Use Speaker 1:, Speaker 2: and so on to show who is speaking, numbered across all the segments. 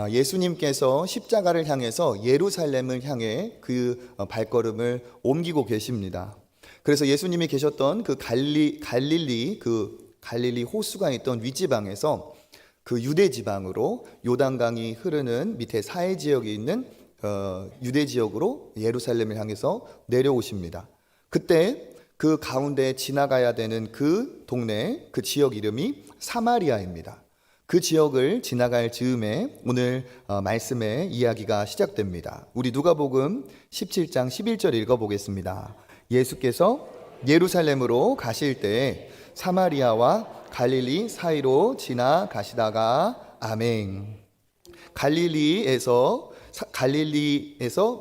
Speaker 1: 예수님께서 십자가를 향해서 예루살렘을 향해 그 발걸음을 옮기고 계십니다. 그래서 예수님이 계셨던 그 갈릴리 호수가 있던 윗지방에서 그 유대 지방으로 요단강이 흐르는 밑에 사해 지역에 있는 유대 지역으로 예루살렘을 향해서 내려오십니다. 그때 그 가운데 지나가야 되는 그 동네, 그 지역 이름이 사마리아입니다. 그 지역을 지나갈 즈음에 오늘 말씀의 이야기가 시작됩니다. 우리 누가복음 17장 11절 읽어보겠습니다. 예수께서 예루살렘으로 가실 때 사마리아와 갈릴리 사이로 지나가시다가 아멘. 갈릴리에서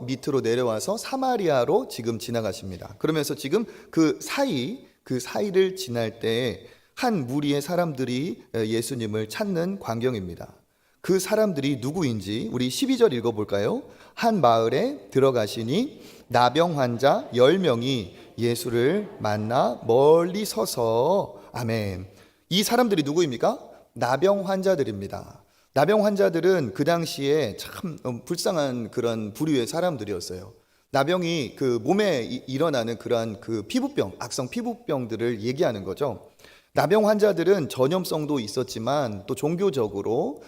Speaker 1: 밑으로 내려와서 사마리아로 지금 지나가십니다. 그러면서 지금 그 사이를 지날 때 한 무리의 사람들이 예수님을 찾는 광경입니다. 그 사람들이 누구인지 우리 12절 읽어볼까요? 한 마을에 들어가시니 나병 환자 10명이 예수를 만나 멀리 서서 아멘. 이 사람들이 누구입니까? 나병 환자들입니다. 나병 환자들은 그 당시에 참 불쌍한 그런 부류의 사람들이었어요. 나병이 그 몸에 일어나는 그러한 그 피부병, 악성 피부병들을 얘기하는 거죠. 나병 환자들은 전염성도 있었지만 또 종교적으로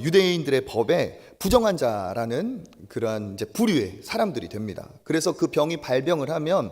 Speaker 1: 유대인들의 법에 부정한 자라는 그러한 이제 부류의 사람들이 됩니다. 그래서 그 병이 발병을 하면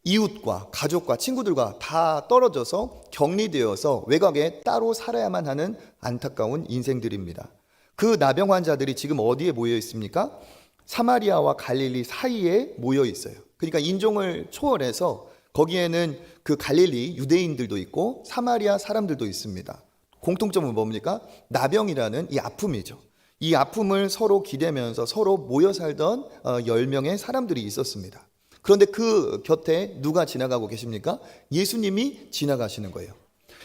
Speaker 1: 이웃과 가족과 친구들과 다 떨어져서 격리되어서 외곽에 따로 살아야만 하는 안타까운 인생들입니다. 그 나병 환자들이 지금 어디에 모여 있습니까? 사마리아와 갈릴리 사이에 모여 있어요. 그러니까 인종을 초월해서 거기에는 그 갈릴리 유대인들도 있고 사마리아 사람들도 있습니다. 공통점은 뭡니까? 나병이라는 이 아픔이죠. 이 아픔을 서로 기대면서 서로 모여 살던 10명의 사람들이 있었습니다. 그런데 그 곁에 누가 지나가고 계십니까? 예수님이 지나가시는 거예요.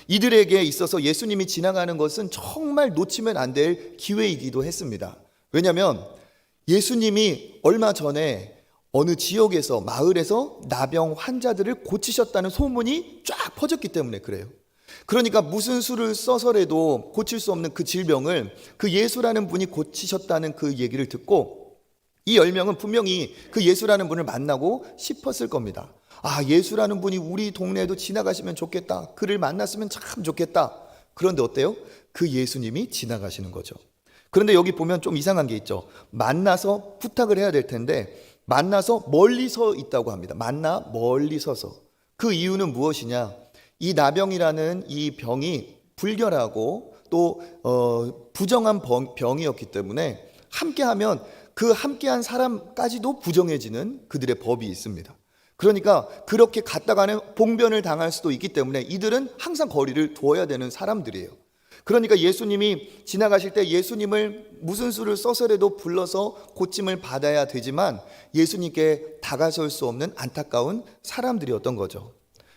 Speaker 1: 이들에게 있어서 예수님이 지나가는 것은 정말 놓치면 안 될 기회이기도 했습니다. 왜냐하면 예수님이 얼마 전에 어느 지역에서 마을에서 나병 환자들을 고치셨다는 소문이 쫙 퍼졌기 때문에 그래요. 그러니까 무슨 수를 써서라도 고칠 수 없는 그 질병을 그 예수라는 분이 고치셨다는 그 얘기를 듣고 이 10명은 분명히 그 예수라는 분을 만나고 싶었을 겁니다. 예수라는 분이 우리 동네에도 지나가시면 좋겠다. 그를 만났으면 참 좋겠다. 그런데 어때요? 그 예수님이 지나가시는 거죠. 그런데 여기 보면 좀 이상한 게 있죠. 만나서 부탁을 해야 될 텐데 만나서 멀리 서 있다고 합니다. 만나 멀리 서서. 그 이유는 무엇이냐? 이 나병이라는 이 병이 불결하고 또 부정한 병이었기 때문에 함께하면 그 함께한 사람까지도 부정해지는 그들의 법이 있습니다. 그러니까 그렇게 갔다가는 봉변을 당할 수도 있기 때문에 이들은 항상 거리를 두어야 되는 사람들이에요. 그러니까 예수님이 지나가실 때 예수님을 무슨 수를 써서라도 불러서 고침을 받아야 되지만 예수님께 다가설 수 없는 안타까운 사람들이었던 거죠.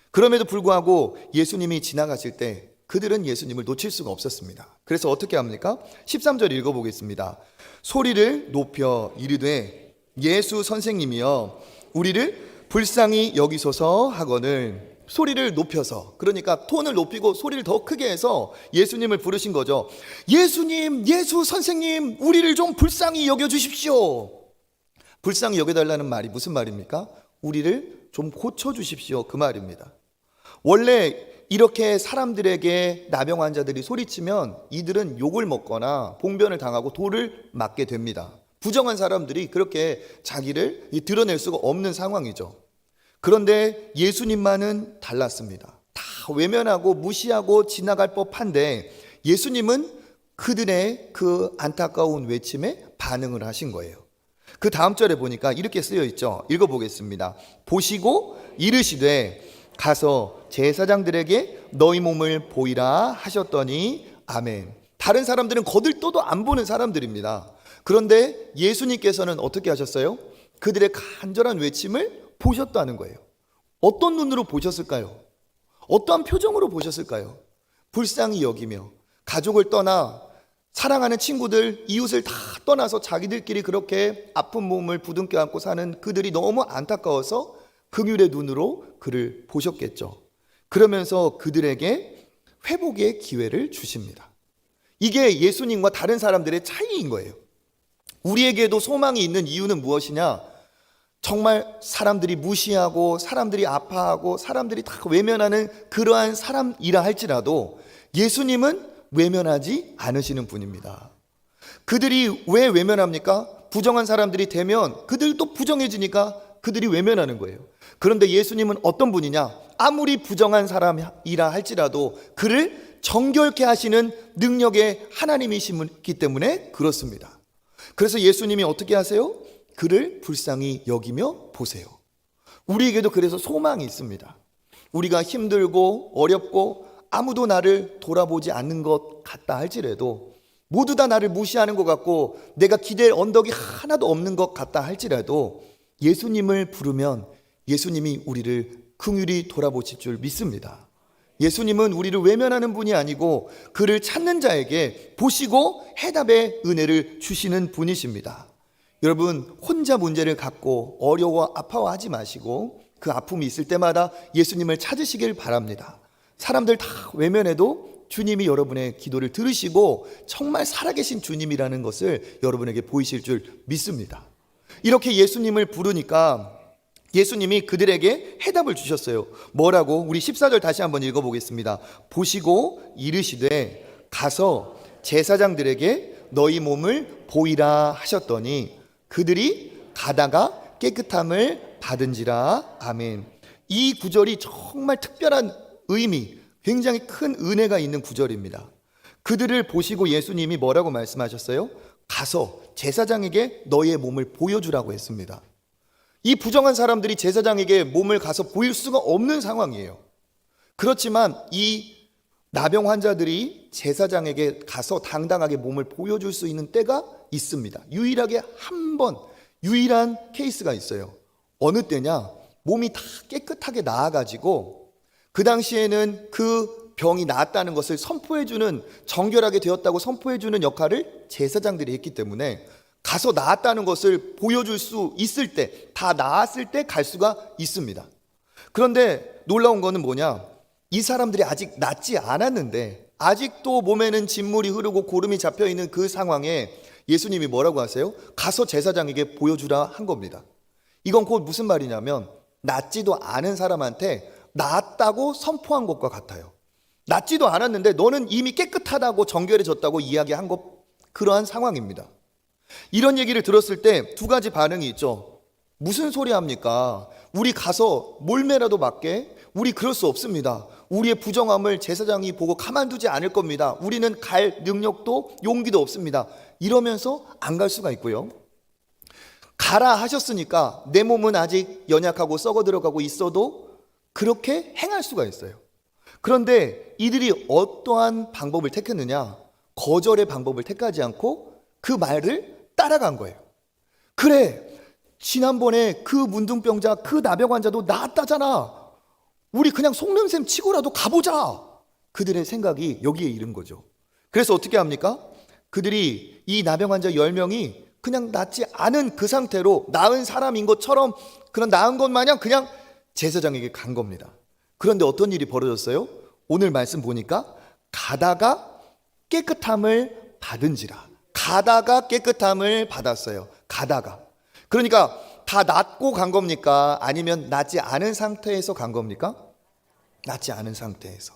Speaker 1: 그럼에도 불구하고 예수님이 지나가실 때 그들은 예수님을 놓칠 수가 없었습니다. 그래서 어떻게 합니까? 13절 읽어보겠습니다. 소리를 높여 이르되 예수 선생님이여 우리를 불쌍히 여기소서 하거늘. 소리를 높여서, 그러니까 톤을 높이고 소리를 더 크게 해서 예수님을 부르신 거죠. 예수님, 예수 선생님, 우리를 좀 불쌍히 여겨주십시오. 불쌍히 여겨달라는 말이 무슨 말입니까? 우리를 좀 고쳐주십시오, 그 말입니다. 원래 이렇게 사람들에게 나병 환자들이 소리치면 이들은 욕을 먹거나 봉변을 당하고 돌을 맞게 됩니다. 부정한 사람들이 그렇게 자기를 드러낼 수가 없는 상황이죠. 그런데 예수님만은 달랐습니다. 다 외면하고 무시하고 지나갈 법한데 예수님은 그들의 그 안타까운 외침에 반응을 하신 거예요. 그 다음 절에 보니까 이렇게 쓰여 있죠. 읽어보겠습니다. 보시고 이르시되 가서 제사장들에게 너희 몸을 보이라 하셨더니 아멘. 다른 사람들은 거들떠도 안 보는 사람들입니다. 그런데 예수님께서는 어떻게 하셨어요? 그들의 간절한 외침을 보셨다는 거예요. 어떤 눈으로 보셨을까요? 어떠한 표정으로 보셨을까요? 불쌍히 여기며 가족을 떠나 사랑하는 친구들, 이웃을 다 떠나서 자기들끼리 그렇게 아픈 몸을 부둥켜 안고 사는 그들이 너무 안타까워서 긍휼의 눈으로 그를 보셨겠죠. 그러면서 그들에게 회복의 기회를 주십니다. 이게 예수님과 다른 사람들의 차이인 거예요. 우리에게도 소망이 있는 이유는 무엇이냐? 정말 사람들이 무시하고 사람들이 아파하고 사람들이 다 외면하는 그러한 사람이라 할지라도 예수님은 외면하지 않으시는 분입니다. 그들이 왜 외면합니까? 부정한 사람들이 되면 그들도 부정해지니까 그들이 외면하는 거예요. 그런데 예수님은 어떤 분이냐? 아무리 부정한 사람이라 할지라도 그를 정결케 하시는 능력의 하나님이시기 때문에 그렇습니다. 그래서 예수님이 어떻게 하세요? 그를 불쌍히 여기며 보세요. 우리에게도 그래서 소망이 있습니다. 우리가 힘들고 어렵고 아무도 나를 돌아보지 않는 것 같다 할지라도, 모두 다 나를 무시하는 것 같고 내가 기댈 언덕이 하나도 없는 것 같다 할지라도 예수님을 부르면 예수님이 우리를 긍휼히 돌아보실 줄 믿습니다. 예수님은 우리를 외면하는 분이 아니고 그를 찾는 자에게 보시고 해답의 은혜를 주시는 분이십니다. 여러분, 혼자 문제를 갖고 어려워 아파하지 마시고 그 아픔이 있을 때마다 예수님을 찾으시길 바랍니다. 사람들 다 외면해도 주님이 여러분의 기도를 들으시고 정말 살아계신 주님이라는 것을 여러분에게 보이실 줄 믿습니다. 이렇게 예수님을 부르니까 예수님이 그들에게 해답을 주셨어요. 뭐라고? 우리 14절 다시 한번 읽어보겠습니다. 보시고 이르시되 가서 제사장들에게 너희 몸을 보이라 하셨더니 그들이 가다가 깨끗함을 받은지라. 아멘. 이 구절이 정말 특별한 의미, 굉장히 큰 은혜가 있는 구절입니다. 그들을 보시고 예수님이 뭐라고 말씀하셨어요? 가서 제사장에게 너의 몸을 보여주라고 했습니다. 이 부정한 사람들이 제사장에게 몸을 가서 보일 수가 없는 상황이에요. 그렇지만 이 나병 환자들이 제사장에게 가서 당당하게 몸을 보여줄 수 있는 때가 있습니다. 유일하게 한 번, 유일한 케이스가 있어요. 어느 때냐? 몸이 다 깨끗하게 나아가지고 그 당시에는 그 병이 나았다는 것을 선포해주는, 정결하게 되었다고 선포해주는 역할을 제사장들이 했기 때문에 가서 나았다는 것을 보여줄 수 있을 때, 다 나았을 때 갈 수가 있습니다. 그런데 놀라운 거는 뭐냐? 이 사람들이 아직 낫지 않았는데 아직도 몸에는 진물이 흐르고 고름이 잡혀있는 그 상황에 예수님이 뭐라고 하세요? 가서 제사장에게 보여주라 한 겁니다. 이건 곧 무슨 말이냐면 낫지도 않은 사람한테 낫다고 선포한 것과 같아요. 낫지도 않았는데 너는 이미 깨끗하다고 정결해졌다고 이야기한 것, 그러한 상황입니다. 이런 얘기를 들었을 때 두 가지 반응이 있죠. 무슨 소리 합니까? 우리 가서 몰매라도 맞게? 우리 그럴 수 없습니다. 우리의 부정함을 제사장이 보고 가만두지 않을 겁니다. 우리는 갈 능력도 용기도 없습니다. 이러면서 안 갈 수가 있고요. 가라 하셨으니까 내 몸은 아직 연약하고 썩어 들어가고 있어도 그렇게 행할 수가 있어요. 그런데 이들이 어떠한 방법을 택했느냐? 거절의 방법을 택하지 않고 그 말을 따라간 거예요. 그래, 지난번에 그 문둥병자, 그 나병 환자도 나았다잖아. 우리 그냥 속는 셈 치고라도 가보자. 그들의 생각이 여기에 이른 거죠. 그래서 어떻게 합니까? 그들이 이 나병 환자 10명이 그냥 낫지 않은 그 상태로 나은 사람인 것처럼, 그런 나은 것 마냥 그냥 제사장에게 간 겁니다. 그런데 어떤 일이 벌어졌어요? 오늘 말씀 보니까 가다가 깨끗함을 받은지라. 가다가 깨끗함을 받았어요. 가다가. 그러니까 다 낫고 간 겁니까? 아니면 낫지 않은 상태에서 간 겁니까? 낫지 않은 상태에서.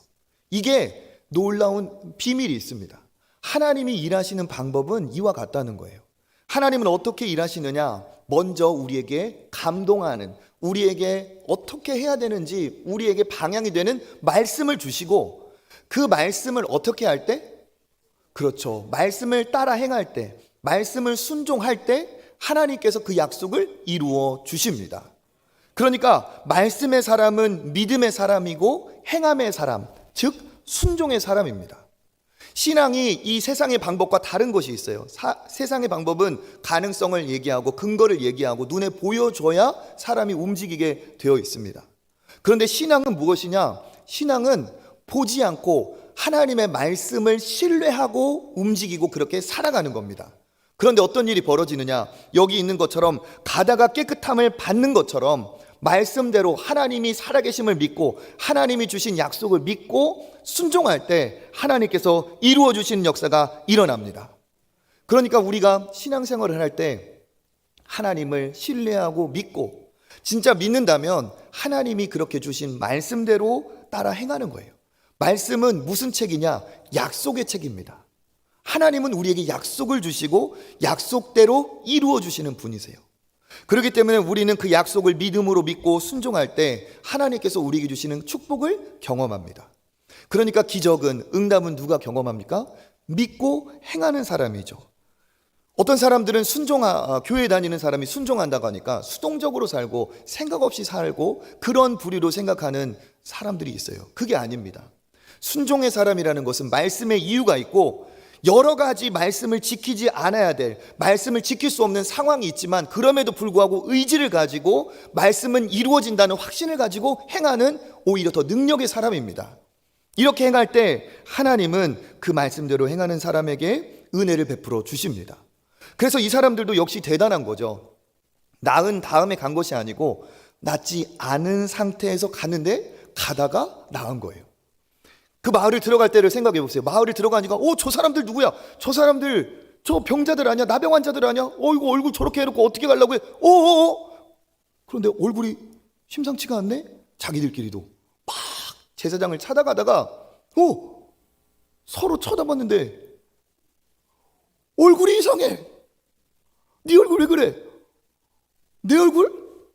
Speaker 1: 이게 놀라운 비밀이 있습니다. 하나님이 일하시는 방법은 이와 같다는 거예요. 하나님은 어떻게 일하시느냐? 먼저 우리에게 감동하는, 우리에게 어떻게 해야 되는지 우리에게 방향이 되는 말씀을 주시고, 그 말씀을 어떻게 할 때? 그렇죠. 말씀을 따라 행할 때, 말씀을 순종할 때 하나님께서 그 약속을 이루어 주십니다. 그러니까 말씀의 사람은 믿음의 사람이고 행함의 사람, 즉 순종의 사람입니다. 신앙이 이 세상의 방법과 다른 것이 있어요. 세상의 방법은 가능성을 얘기하고 근거를 얘기하고 눈에 보여줘야 사람이 움직이게 되어 있습니다. 그런데 신앙은 무엇이냐? 신앙은 보지 않고 하나님의 말씀을 신뢰하고 움직이고 그렇게 살아가는 겁니다. 그런데 어떤 일이 벌어지느냐? 여기 있는 것처럼 가다가 깨끗함을 받는 것처럼 말씀대로 하나님이 살아계심을 믿고 하나님이 주신 약속을 믿고 순종할 때 하나님께서 이루어 주시는 역사가 일어납니다. 그러니까 우리가 신앙생활을 할 때 하나님을 신뢰하고 믿고 진짜 믿는다면 하나님이 그렇게 주신 말씀대로 따라 행하는 거예요. 말씀은 무슨 책이냐? 약속의 책입니다. 하나님은 우리에게 약속을 주시고 약속대로 이루어 주시는 분이세요. 그렇기 때문에 우리는 그 약속을 믿음으로 믿고 순종할 때 하나님께서 우리에게 주시는 축복을 경험합니다. 그러니까 기적은, 응답은 누가 경험합니까? 믿고 행하는 사람이죠. 어떤 사람들은 교회에 다니는 사람이 순종한다고 하니까 수동적으로 살고 생각 없이 살고 그런 부류로 생각하는 사람들이 있어요. 그게 아닙니다. 순종의 사람이라는 것은 말씀의 이유가 있고 여러 가지 말씀을 지키지 않아야 될, 말씀을 지킬 수 없는 상황이 있지만 그럼에도 불구하고 의지를 가지고 말씀은 이루어진다는 확신을 가지고 행하는 오히려 더 능력의 사람입니다. 이렇게 행할 때 하나님은 그 말씀대로 행하는 사람에게 은혜를 베풀어 주십니다. 그래서 이 사람들도 역시 대단한 거죠. 낳은 다음에 간 것이 아니고 낳지 않은 상태에서 갔는데 가다가 낳은 거예요. 그 마을을 들어갈 때를 생각해 보세요. 마을을 들어가니까 저 사람들 누구야? 저 사람들 저 병자들 아니야? 나병 환자들 아니야? 이거 얼굴 저렇게 해놓고 어떻게 가려고 해? 그런데 얼굴이 심상치가 않네? 자기들끼리도 막 제사장을 찾아가다가 서로 쳐다봤는데 얼굴이 이상해. 네 얼굴 왜 그래? 내 얼굴?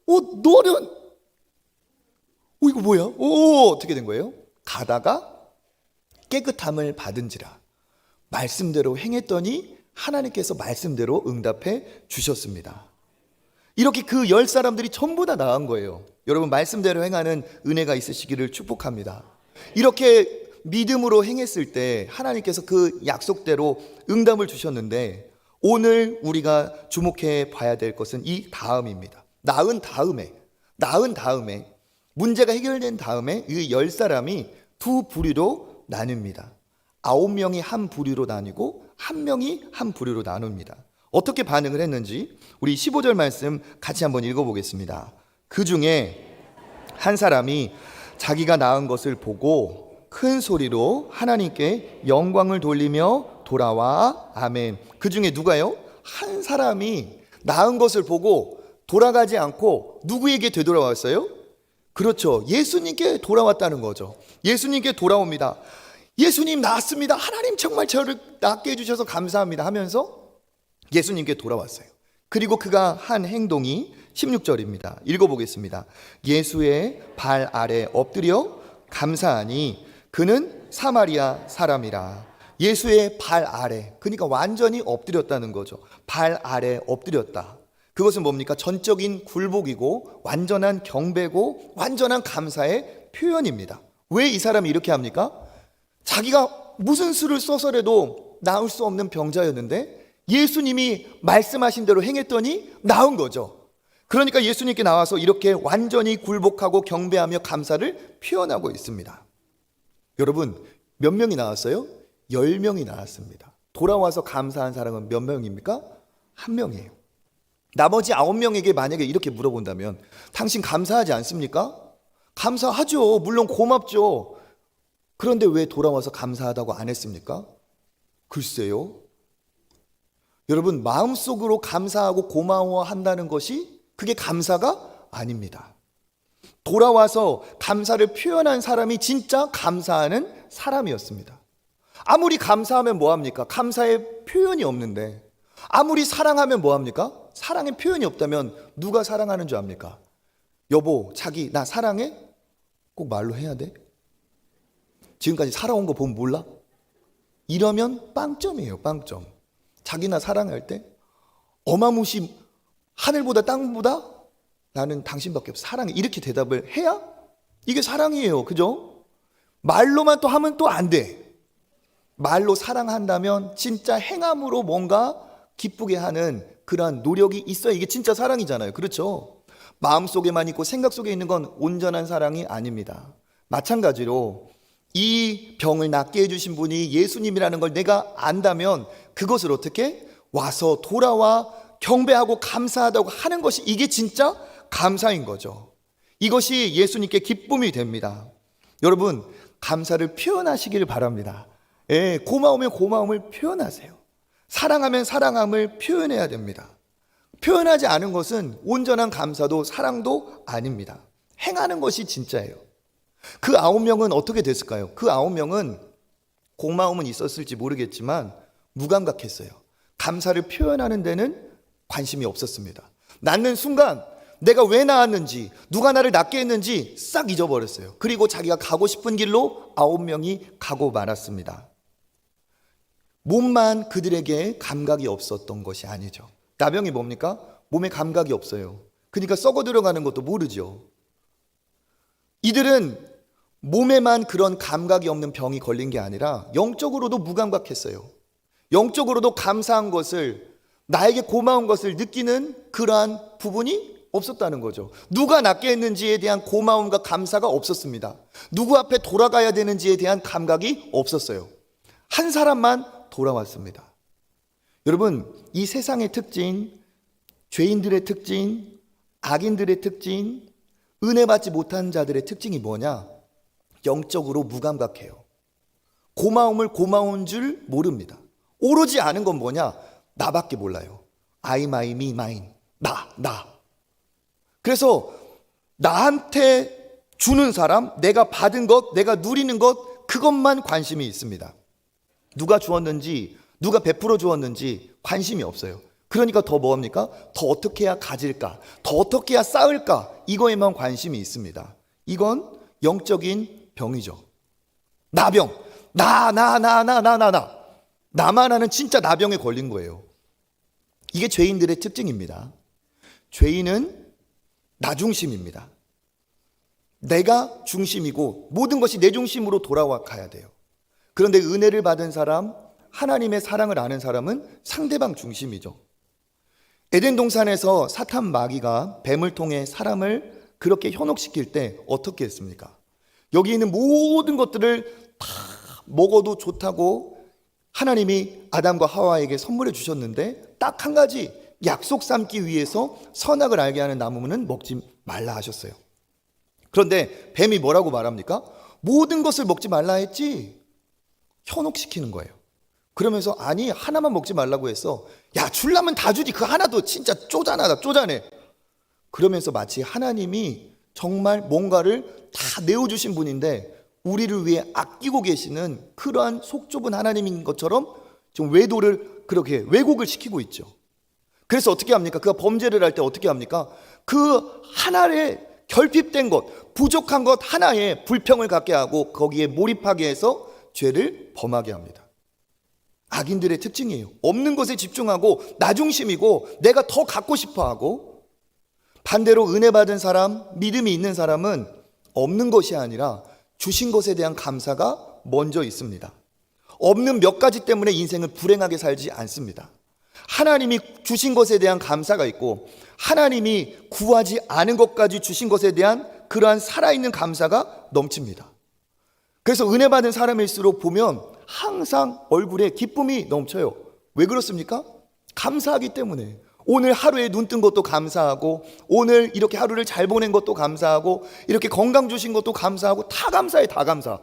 Speaker 1: 너는? 이거 뭐야? 어떻게 된 거예요? 가다가 깨끗함을 받은지라 말씀대로 행했더니 하나님께서 말씀대로 응답해 주셨습니다. 이렇게 그 10사람들이 전부 다 나은 거예요. 여러분, 말씀대로 행하는 은혜가 있으시기를 축복합니다. 이렇게 믿음으로 행했을 때 하나님께서 그 약속대로 응답을 주셨는데 오늘 우리가 주목해 봐야 될 것은 이 다음입니다. 낳은 다음에 문제가 해결된 다음에 이 10사람이 두 부류로 나뉩니다. 9명이 한 부류로 나뉘고 1명이 한 부류로 나눕니다. 어떻게 반응을 했는지 우리 15절 말씀 같이 한번 읽어보겠습니다. 그 중에 한 사람이 자기가 낳은 것을 보고 큰 소리로 하나님께 영광을 돌리며 돌아와 아멘. 그 중에 누가요? 한 사람이 낳은 것을 보고 돌아가지 않고 누구에게 되돌아왔어요? 그렇죠. 예수님께 돌아왔다는 거죠. 예수님께 돌아옵니다. 예수님 낳았습니다. 하나님 정말 저를 낳게 해주셔서 감사합니다 하면서 예수님께 돌아왔어요. 그리고 그가 한 행동이 16절입니다. 읽어보겠습니다. 예수의 발 아래 엎드려 감사하니 그는 사마리아 사람이라. 예수의 발 아래, 그러니까 완전히 엎드렸다는 거죠. 발 아래 엎드렸다. 그것은 뭡니까? 전적인 굴복이고 완전한 경배고 완전한 감사의 표현입니다. 왜 이 사람이 이렇게 합니까? 자기가 무슨 수를 써서라도 나을 수 없는 병자였는데 예수님이 말씀하신 대로 행했더니 나은 거죠. 그러니까 예수님께 나와서 이렇게 완전히 굴복하고 경배하며 감사를 표현하고 있습니다. 여러분, 몇 명이 나왔어요? 10명이 나왔습니다. 돌아와서 감사한 사람은 몇 명입니까? 1명이에요. 나머지 9명에게 만약에 이렇게 물어본다면 당신 감사하지 않습니까? 감사하죠. 물론 고맙죠. 그런데 왜 돌아와서 감사하다고 안 했습니까? 글쎄요. 여러분, 마음속으로 감사하고 고마워한다는 것이 그게 감사가 아닙니다. 돌아와서 감사를 표현한 사람이 진짜 감사하는 사람이었습니다. 아무리 감사하면 뭐합니까? 감사의 표현이 없는데 아무리 사랑하면 뭐합니까? 사랑의 표현이 없다면 누가 사랑하는 줄 압니까? 여보, 자기 나 사랑해? 꼭 말로 해야 돼? 지금까지 살아온 거 보면 몰라? 이러면 빵점이에요. 빵점. 자기 나 사랑할 때 어마무시 하늘보다 땅보다 나는 당신밖에 없어 사랑해, 이렇게 대답을 해야 이게 사랑이에요. 그죠? 말로만 또 하면 또 안 돼. 말로 사랑한다면 진짜 행함으로 뭔가 기쁘게 하는 그러한 노력이 있어야 이게 진짜 사랑이잖아요. 그렇죠? 마음속에만 있고 생각 속에 있는 건 온전한 사랑이 아닙니다. 마찬가지로 이 병을 낫게 해주신 분이 예수님이라는 걸 내가 안다면 그것을 어떻게 와서 돌아와 경배하고 감사하다고 하는 것이 이게 진짜 감사인 거죠. 이것이 예수님께 기쁨이 됩니다. 여러분, 감사를 표현하시길 바랍니다. 예, 고마우면 고마움을 표현하세요. 사랑하면 사랑함을 표현해야 됩니다. 표현하지 않은 것은 온전한 감사도 사랑도 아닙니다. 행하는 것이 진짜예요. 그 9명은 어떻게 됐을까요? 그 9명은 고마움은 있었을지 모르겠지만 무감각했어요. 감사를 표현하는 데는 관심이 없었습니다. 낳는 순간 내가 왜 낳았는지, 누가 나를 낳게 했는지 싹 잊어버렸어요. 그리고 자기가 가고 싶은 길로 9명이 가고 말았습니다. 몸만 그들에게 감각이 없었던 것이 아니죠. 나병이 뭡니까? 몸에 감각이 없어요. 그러니까 썩어 들어가는 것도 모르죠. 이들은 몸에만 그런 감각이 없는 병이 걸린 게 아니라 영적으로도 무감각했어요. 영적으로도 감사한 것을, 나에게 고마운 것을 느끼는 그러한 부분이 없었다는 거죠. 누가 낫게 했는지에 대한 고마움과 감사가 없었습니다. 누구 앞에 돌아가야 되는지에 대한 감각이 없었어요. 한 사람만 돌아왔습니다. 여러분, 이 세상의 특징, 죄인들의 특징, 악인들의 특징, 은혜 받지 못한 자들의 특징이 뭐냐? 영적으로 무감각해요. 고마움을 고마운 줄 모릅니다. 오로지 아는 건 뭐냐? 나밖에 몰라요. I, my, me, mine. 나. 그래서 나한테 주는 사람, 내가 받은 것, 내가 누리는 것, 그것만 관심이 있습니다. 누가 주었는지, 누가 베풀어 주었는지 관심이 없어요. 그러니까 더 뭐합니까? 더 어떻게 해야 가질까? 더 어떻게 해야 쌓을까? 이거에만 관심이 있습니다. 이건 영적인 병이죠. 나병. 나만 하는 진짜 나병에 걸린 거예요. 이게 죄인들의 특징입니다. 죄인은 나 중심입니다. 내가 중심이고 모든 것이 내 중심으로 돌아가야 돼요. 그런데 은혜를 받은 사람, 하나님의 사랑을 아는 사람은 상대방 중심이죠. 에덴 동산에서 사탄 마귀가 뱀을 통해 사람을 그렇게 현혹시킬 때 어떻게 했습니까? 여기 있는 모든 것들을 다 먹어도 좋다고 하나님이 아담과 하와에게 선물해 주셨는데 딱 한 가지 약속 삼기 위해서 선악을 알게 하는 나무는 먹지 말라 하셨어요. 그런데 뱀이 뭐라고 말합니까? 모든 것을 먹지 말라 했지. 현혹시키는 거예요. 그러면서 아니 하나만 먹지 말라고 했어. 야 줄라면 다 주지. 그 하나도 진짜 쪼잔해. 그러면서 마치 하나님이 정말 뭔가를 다 내어주신 분인데 우리를 위해 아끼고 계시는 그러한 속 좁은 하나님인 것처럼 지금 외도를 그렇게 왜곡을 시키고 있죠. 그래서 어떻게 합니까? 그가 범죄를 할 때 어떻게 합니까? 그 하나에 결핍된 것, 부족한 것 하나에 불평을 갖게 하고 거기에 몰입하게 해서 죄를 범하게 합니다. 악인들의 특징이에요. 없는 것에 집중하고 나 중심이고 내가 더 갖고 싶어 하고, 반대로 은혜 받은 사람, 믿음이 있는 사람은 없는 것이 아니라 주신 것에 대한 감사가 먼저 있습니다. 없는 몇 가지 때문에 인생을 불행하게 살지 않습니다. 하나님이 주신 것에 대한 감사가 있고 하나님이 구하지 않은 것까지 주신 것에 대한 그러한 살아있는 감사가 넘칩니다. 그래서 은혜 받은 사람일수록 보면 항상 얼굴에 기쁨이 넘쳐요. 왜 그렇습니까? 감사하기 때문에. 오늘 하루에 눈 뜬 것도 감사하고, 오늘 이렇게 하루를 잘 보낸 것도 감사하고, 이렇게 건강 주신 것도 감사하고, 다 감사해, 다 감사.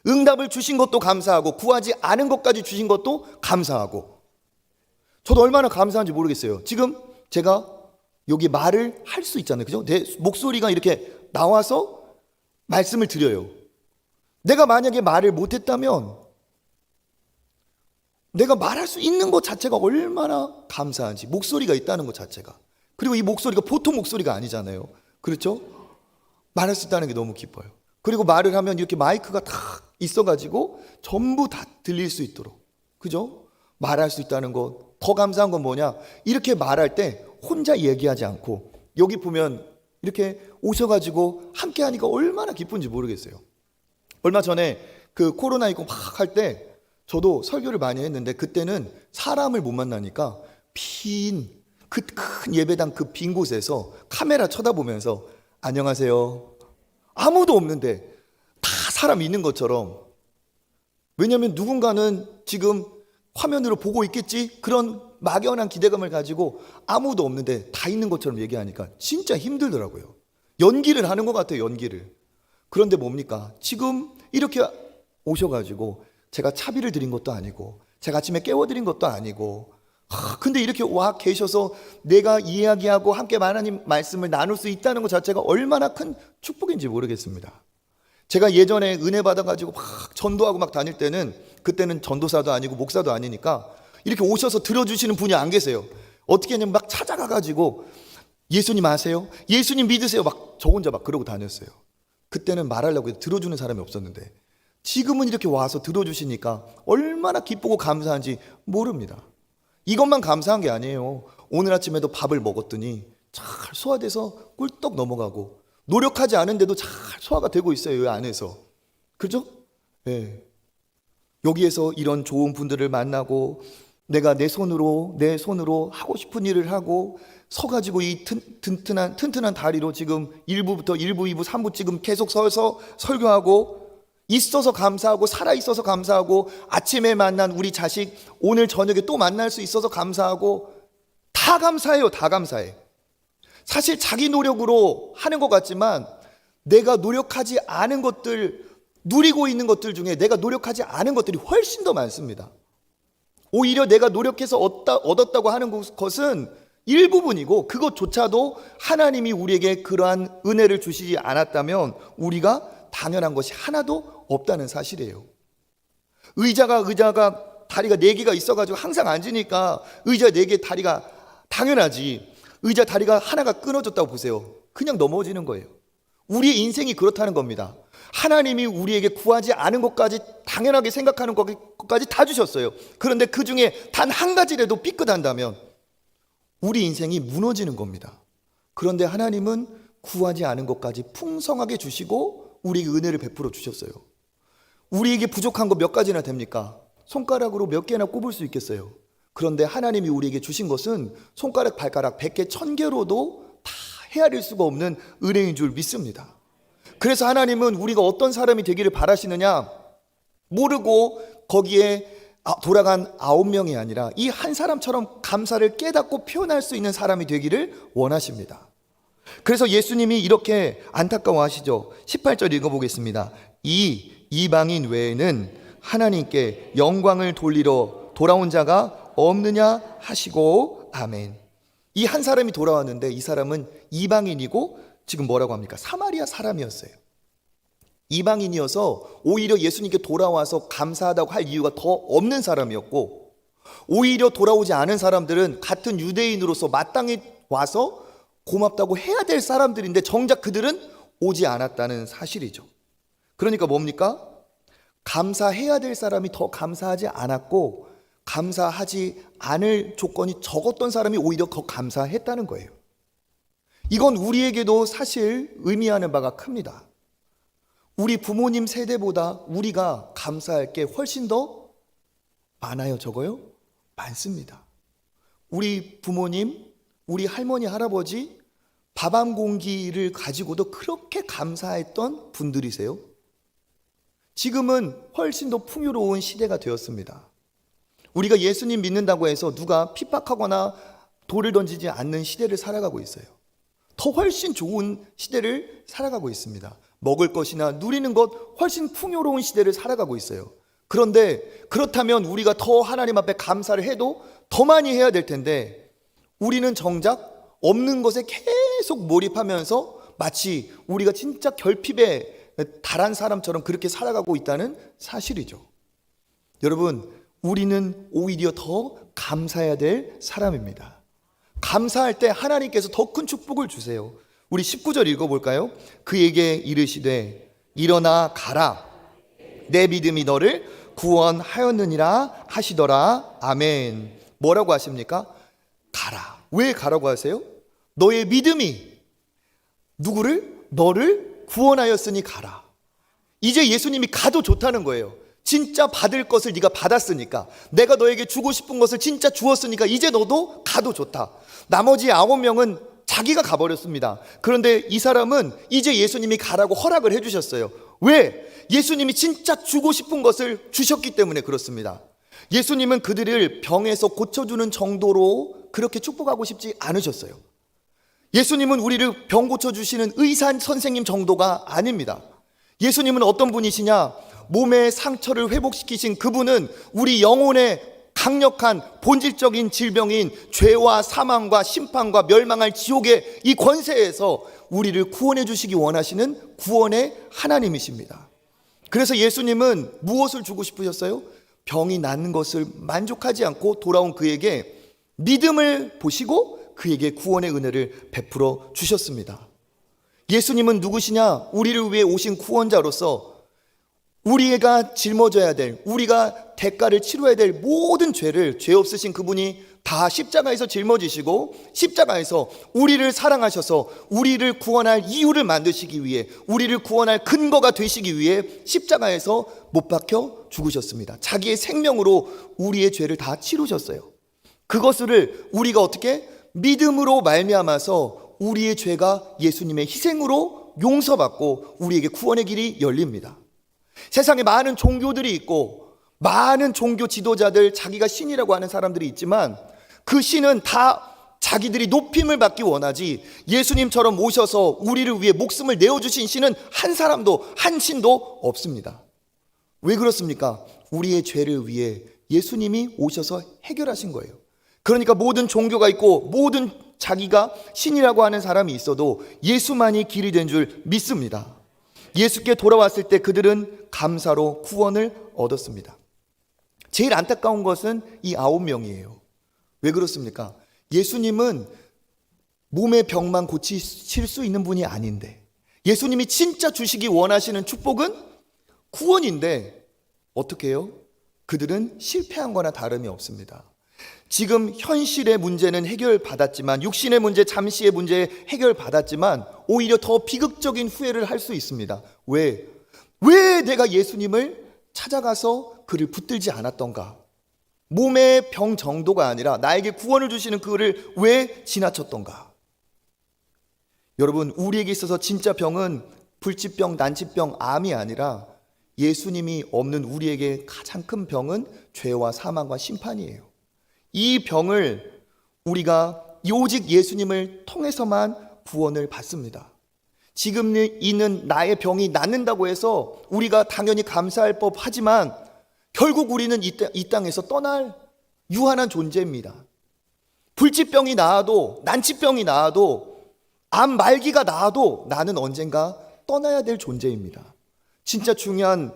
Speaker 1: 응답을 주신 것도 감사하고, 구하지 않은 것까지 주신 것도 감사하고. 저도 얼마나 감사한지 모르겠어요. 지금 제가 여기 말을 할 수 있잖아요. 그죠? 내 목소리가 이렇게 나와서 말씀을 드려요. 내가 만약에 말을 못했다면 내가 말할 수 있는 것 자체가 얼마나 감사한지, 목소리가 있다는 것 자체가. 그리고 이 목소리가 보통 목소리가 아니잖아요. 그렇죠? 말할 수 있다는 게 너무 기뻐요. 그리고 말을 하면 이렇게 마이크가 다 있어가지고 전부 다 들릴 수 있도록. 그죠? 말할 수 있다는 것. 더 감사한 건 뭐냐? 이렇게 말할 때 혼자 얘기하지 않고 여기 보면 이렇게 오셔가지고 함께 하니까 얼마나 기쁜지 모르겠어요. 얼마 전에 그 코로나19 막 할 때 저도 설교를 많이 했는데 그때는 사람을 못 만나니까 그 큰 예배당 그 빈 곳에서 카메라 쳐다보면서 안녕하세요. 아무도 없는데 다 사람 있는 것처럼. 왜냐하면 누군가는 지금 화면으로 보고 있겠지? 그런 막연한 기대감을 가지고 아무도 없는데 다 있는 것처럼 얘기하니까 진짜 힘들더라고요. 연기를 하는 것 같아요, 연기를. 그런데 뭡니까? 지금 이렇게 오셔가지고 제가 차비를 드린 것도 아니고 제가 아침에 깨워드린 것도 아니고 근데 이렇게 와 계셔서 내가 이야기하고 함께 하나님 말씀을 나눌 수 있다는 것 자체가 얼마나 큰 축복인지 모르겠습니다. 제가 예전에 은혜 받아가지고 막 전도하고 막 다닐 때는, 그때는 전도사도 아니고 목사도 아니니까 이렇게 오셔서 들어주시는 분이 안 계세요. 어떻게 하냐면 막 찾아가가지고 예수님 아세요? 예수님 믿으세요? 막 저 혼자 막 그러고 다녔어요. 그때는 말하려고 해도 들어주는 사람이 없었는데 지금은 이렇게 와서 들어주시니까 얼마나 기쁘고 감사한지 모릅니다. 이것만 감사한 게 아니에요. 오늘 아침에도 밥을 먹었더니 잘 소화돼서 꿀떡 넘어가고 노력하지 않은데도 잘 소화가 되고 있어요, 이 안에서. 그죠? 네. 여기에서 이런 좋은 분들을 만나고 내가 내 손으로 하고 싶은 일을 하고 서가지고 이 튼튼한 다리로 지금 1부부터 1부, 2부, 3부 지금 계속 서서 설교하고 있어서 감사하고 살아있어서 감사하고 아침에 만난 우리 자식 오늘 저녁에 또 만날 수 있어서 감사하고 다 감사해요. 다 감사해. 사실 자기 노력으로 하는 것 같지만 내가 노력하지 않은 것들, 누리고 있는 것들 중에 내가 노력하지 않은 것들이 훨씬 더 많습니다. 오히려 내가 노력해서 얻었다고 하는 것은 일부분이고 그것조차도 하나님이 우리에게 그러한 은혜를 주시지 않았다면 우리가 당연한 것이 하나도 없다는 사실이에요. 의자가 다리가 4개가 있어가지고 항상 앉으니까 의자 4개 다리가 당연하지, 의자 다리가 하나가 끊어졌다고 보세요. 그냥 넘어지는 거예요. 우리의 인생이 그렇다는 겁니다. 하나님이 우리에게 구하지 않은 것까지 당연하게 생각하는 것까지 다 주셨어요. 그런데 그 중에 단 한 가지라도 삐끗한다면 우리 인생이 무너지는 겁니다. 그런데 하나님은 구하지 않은 것까지 풍성하게 주시고 우리에게 은혜를 베풀어 주셨어요. 우리에게 부족한 거 몇 가지나 됩니까? 손가락으로 몇 개나 꼽을 수 있겠어요. 그런데 하나님이 우리에게 주신 것은 손가락, 발가락 100개, 1000개로도 다 헤아릴 수가 없는 은혜인 줄 믿습니다. 그래서 하나님은 우리가 어떤 사람이 되기를 바라시느냐, 모르고 거기에 돌아간 9명이 아니라 이 한 사람처럼 감사를 깨닫고 표현할 수 있는 사람이 되기를 원하십니다. 그래서 예수님이 이렇게 안타까워하시죠. 18절 읽어보겠습니다. 이 이방인 외에는 하나님께 영광을 돌리러 돌아온 자가 없느냐 하시고 아멘. 이 한 사람이 돌아왔는데 이 사람은 이방인이고 지금 뭐라고 합니까? 사마리아 사람이었어요. 이방인이어서 오히려 예수님께 돌아와서 감사하다고 할 이유가 더 없는 사람이었고, 오히려 돌아오지 않은 사람들은 같은 유대인으로서 마땅히 와서 고맙다고 해야 될 사람들인데 정작 그들은 오지 않았다는 사실이죠. 그러니까 뭡니까? 감사해야 될 사람이 더 감사하지 않았고 감사하지 않을 조건이 적었던 사람이 오히려 더 감사했다는 거예요. 이건 우리에게도 사실 의미하는 바가 큽니다. 우리 부모님 세대보다 우리가 감사할 게 훨씬 더 많아요, 적어요? 많습니다. 우리 부모님, 우리 할머니, 할아버지 밥 한 공기를 가지고도 그렇게 감사했던 분들이세요. 지금은 훨씬 더 풍요로운 시대가 되었습니다. 우리가 예수님 믿는다고 해서 누가 핍박하거나 돌을 던지지 않는 시대를 살아가고 있어요. 더 훨씬 좋은 시대를 살아가고 있습니다. 먹을 것이나 누리는 것 훨씬 풍요로운 시대를 살아가고 있어요. 그런데 그렇다면 우리가 더 하나님 앞에 감사를 해도 더 많이 해야 될 텐데 우리는 정작 없는 것에 계속 몰입하면서 마치 우리가 진짜 결핍에 달한 사람처럼 그렇게 살아가고 있다는 사실이죠. 여러분, 우리는 오히려 더 감사해야 될 사람입니다. 감사할 때 하나님께서 더 큰 축복을 주세요. 우리 19절 읽어볼까요? 그에게 이르시되 일어나 가라, 내 믿음이 너를 구원하였느니라 하시더라. 아멘. 뭐라고 하십니까? 가라. 왜 가라고 하세요? 너의 믿음이 누구를? 너를 구원하였으니 가라. 이제 예수님이 가도 좋다는 거예요. 진짜 받을 것을 네가 받았으니까, 내가 너에게 주고 싶은 것을 진짜 주었으니까 이제 너도 가도 좋다. 나머지 9명은 자기가 가버렸습니다. 그런데 이 사람은 이제 예수님이 가라고 허락을 해주셨어요. 왜? 예수님이 진짜 주고 싶은 것을 주셨기 때문에 그렇습니다. 예수님은 그들을 병에서 고쳐주는 정도로 그렇게 축복하고 싶지 않으셨어요. 예수님은 우리를 병 고쳐주시는 의사 선생님 정도가 아닙니다. 예수님은 어떤 분이시냐? 몸의 상처를 회복시키신 그분은 우리 영혼의 강력한 본질적인 질병인 죄와 사망과 심판과 멸망할 지옥의 이 권세에서 우리를 구원해 주시기 원하시는 구원의 하나님이십니다. 그래서 예수님은 무엇을 주고 싶으셨어요? 병이 낫는 것을 만족하지 않고 돌아온 그에게 믿음을 보시고 그에게 구원의 은혜를 베풀어 주셨습니다. 예수님은 누구시냐? 우리를 위해 오신 구원자로서 우리가 짊어져야 될, 우리가 대가를 치러야 될 모든 죄를, 죄 없으신 그분이 다 십자가에서 짊어지시고 십자가에서 우리를 사랑하셔서 우리를 구원할 이유를 만드시기 위해, 우리를 구원할 근거가 되시기 위해 십자가에서 못 박혀 죽으셨습니다. 자기의 생명으로 우리의 죄를 다 치르셨어요. 그것을 우리가 어떻게? 믿음으로 말미암아서 우리의 죄가 예수님의 희생으로 용서받고 우리에게 구원의 길이 열립니다. 세상에 많은 종교들이 있고 많은 종교 지도자들, 자기가 신이라고 하는 사람들이 있지만 그 신은 다 자기들이 높임을 받기 원하지, 예수님처럼 오셔서 우리를 위해 목숨을 내어주신 신은 한 사람도, 한 신도 없습니다. 왜 그렇습니까? 우리의 죄를 위해 예수님이 오셔서 해결하신 거예요. 그러니까 모든 종교가 있고 모든 자기가 신이라고 하는 사람이 있어도 예수만이 길이 된 줄 믿습니다. 예수께 돌아왔을 때 그들은 감사로 구원을 얻었습니다. 제일 안타까운 것은 이 9명이에요. 왜 그렇습니까? 예수님은 몸의 병만 고치실 수 있는 분이 아닌데, 예수님이 진짜 주시기 원하시는 축복은 구원인데 어떻게 해요? 그들은 실패한 거나 다름이 없습니다. 지금 현실의 문제는 해결받았지만, 육신의 문제, 잠시의 문제 해결받았지만 오히려 더 비극적인 후회를 할 수 있습니다. 왜 내가 예수님을 찾아가서 그를 붙들지 않았던가? 몸의 병 정도가 아니라 나에게 구원을 주시는 그를 왜 지나쳤던가? 여러분, 우리에게 있어서 진짜 병은 불치병, 난치병, 암이 아니라 예수님이 없는 우리에게 가장 큰 병은 죄와 사망과 심판이에요. 이 병을 우리가 오직 예수님을 통해서만 구원을 받습니다. 지금 있는 나의 병이 낫는다고 해서 우리가 당연히 감사할 법하지만 결국 우리는 이 땅에서 떠날 유한한 존재입니다. 불치병이 나아도, 난치병이 나아도, 암 말기가 나아도 나는 언젠가 떠나야 될 존재입니다. 진짜 중요한